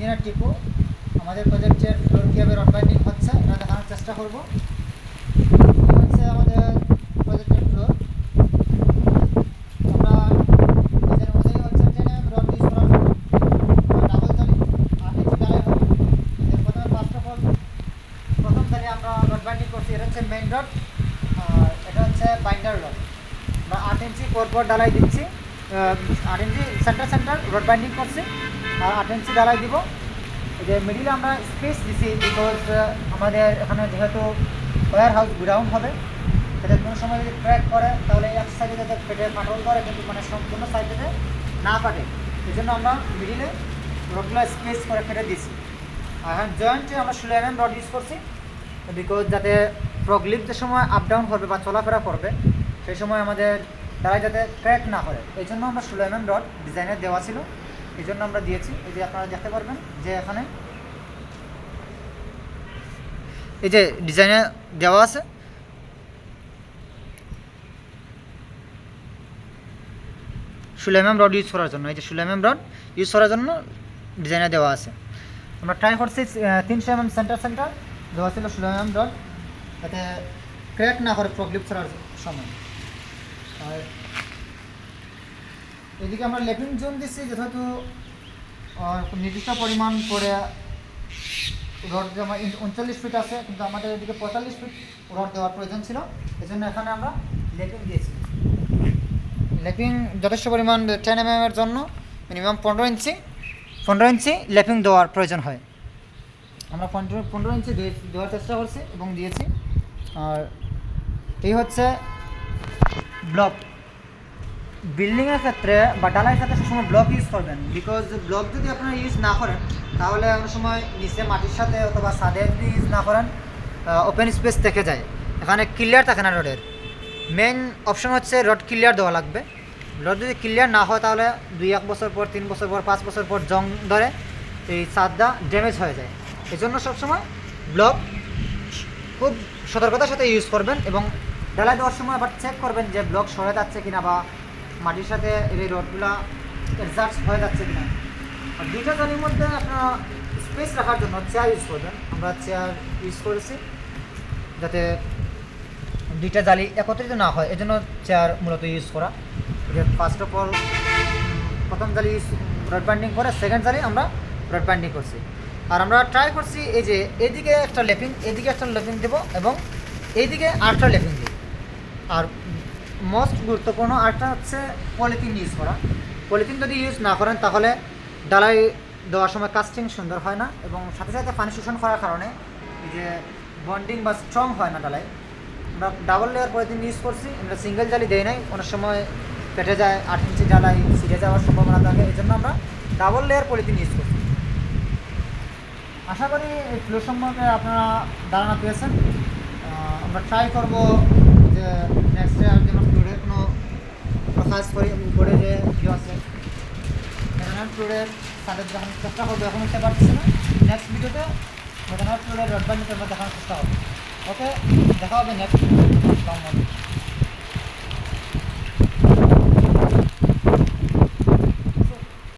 Engineer Tipu আমাদের প্রজেক্টের floor কীভাবে রড বাইন্ডিং হচ্ছে এটা দেখানোর চেষ্টা করব। হচ্ছে আমাদের প্রজেক্টের ফ্লোর। আমরা নিজের মধ্যেই হচ্ছে 10 mm রড ইউজ করা হবে, ডাবল জালি 8 ইঞ্চি ডালাই হবে। প্রথমে ফার্স্ট অফ অল প্রথম জালি আমরা রড বাইন্ডিং করছি, এটা হচ্ছে মেইন রড আর এটা হচ্ছে বাইন্ডার রড। আমরা 8 ইঞ্চি পর ডালাই দিচ্ছি, 8 ইঞ্চি সেন্টার রড বাইন্ডিং করছি আর 8 ইঞ্চি ডালাই দিব। এই যে মিডিলে আমরা স্পেস দিছি বিকজ আমাদের এখানে যেহেতু ওয়্যার হাউস গ্রাউন্ড হবে, যাতে কোনো সময় যদি ক্র্যাক করে তাহলে এক সাইডে যাতে ফেটে ফাটল করে, কিন্তু মানে সম্পূর্ণ সাইডে না ফাটে, এই জন্য আমরা মিডিলে রডগুলো স্পেস করে কেটে দিয়েছি। আর হ্যাঁ, জয়েন্টে আমরা 16 mm রড ইউজ করছি বিকজ যাতে প্রগলিপ যে সময় আপ ডাউন করবে বা চলাফেরা করবে সেই সময় আমাদের ডালাই যাতে ক্র্যাক না করে, এই জন্য আমরা 16 mm রড ডিজাইনে দেওয়া ছিল, এই জন্য আমরা দিয়েছি। এই যে আপনারা দেখতে পারবেন যে এখানে এই যে ডিজাইনে দেওয়া আছে, 16 mm রড ইউজ করার জন্য, এই যে 16 mm রড ইউজ করার জন্য ডিজাইনে দেওয়া আছে। আমরা ট্রাই করছি 300 mm সেন্টার দেওয়া ছিল 16 mm রড, যাতে ক্র্যাক না করে প্রগলিপ ছাড়ার সময়। আর এদিকে আমরা লেপিং জোন দিচ্ছি, যেহেতু নির্দিষ্ট পরিমাণ করে রড যেমন 39 ফিট আছে, কিন্তু আমাদের এদিকে 45 ফিট রড দেওয়ার প্রয়োজন ছিল, এই জন্য এখানে আমরা লেপিং দিয়েছি। লেপিং যথেষ্ট পরিমাণ 10 mm এর জন্য মিনিমাম 15 ইঞ্চি লেপিং দেওয়ার প্রয়োজন হয়। আমরা 15 ইঞ্চি দেওয়ার চেষ্টা করছি এবং দিয়েছি। আর এই হচ্ছে ব্লক। বিল্ডিংয়ের ক্ষেত্রে বা ডালাইয়ের ক্ষেত্রে সবসময় ব্লক ইউজ করবেন, বিকজ ব্লক যদি আপনারা ইউজ না করেন তাহলে অনেক সময় নিচে মাটির সাথে অথবা ছাদে যদি ইউজ না করেন ওপেন স্পেস থেকে যায়, এখানে ক্লিয়ার থাকে না রডের। মেইন অপশন হচ্ছে রড ক্লিয়ার দেওয়া লাগবে। রড যদি ক্লিয়ার না হয় তাহলে 2-1 বছর পর, 3 বছর পর, 5 বছর পর জং ধরে এই ছাদটা ড্যামেজ হয়ে যায়। এই জন্য সবসময় ব্লক খুব সতর্কতার সাথে ইউজ করবেন এবং ডালাই দেওয়ার সময় আবার চেক করবেন যে ব্লক সরে যাচ্ছে কিনা বা মাটির সাথে এই রডগুলো অ্যাডজাস্ট হয়ে যাচ্ছে কিনা। আর দুইটা জালির মধ্যে আপনারা স্পেস রাখার জন্য চেয়ার ইউজ করবেন। আমরা চেয়ার ইউজ করেছি যাতে দুইটা জালি একত্রিত না হয়, এজন্য চেয়ার মূলত ইউজ করা। যে ফার্স্ট অফ অল প্রথম জালি রড বাইন্ডিং করে, সেকেন্ড জালি আমরা রড বাইন্ডিং করছি। আর আমরা ট্রাই করছি এই যে এদিকে একটা লেপিং, এদিকে একটা লেপিং দেবো এবং এইদিকে আরেকটা লেপিং দেব। আর মোস্ট গুরুত্বপূর্ণ আরেকটা হচ্ছে পলিথিন ইউজ করা। পলিথিন যদি ইউজ না করেন তাহলে ডালাই দেওয়ার সময় কাস্টিং সুন্দর হয় না এবং সাথে সাথে পানি শোষণ করার কারণে এই যে বন্ডিং বা স্ট্রং হয় না ডালাই। আমরা ডাবল লেয়ার পলিথিন ইউজ করছি, আমরা সিঙ্গেল জালি দেই নাই, অনেক সময় পেটে যায়, 8 ইঞ্চি ডালাই ছিঁড়ে যাওয়ার সম্ভাবনা থাকে, এই জন্য আমরা ডাবল লেয়ার পলিথিন ইউজ করছি। আশা করি এই ফ্লো সম্পর্কে আপনারা ধারণা পেয়েছেন। আমরা ট্রাই করব যে নেক্সট ডে আর যেন ফ্লোরের কোনো কাজ করি, উপরে যে ভিউ আছে এখানে ফ্লোরের তাদের দেখানোর চেষ্টা করবো, এখন হতে পারছি না। নেক্সট ভিডিওতে ফ্লোরের রড বাইন্ডিং আমরা দেখানোর চেষ্টা করবো। ওকে, দেখা হবে নেক্সট ভিডিও।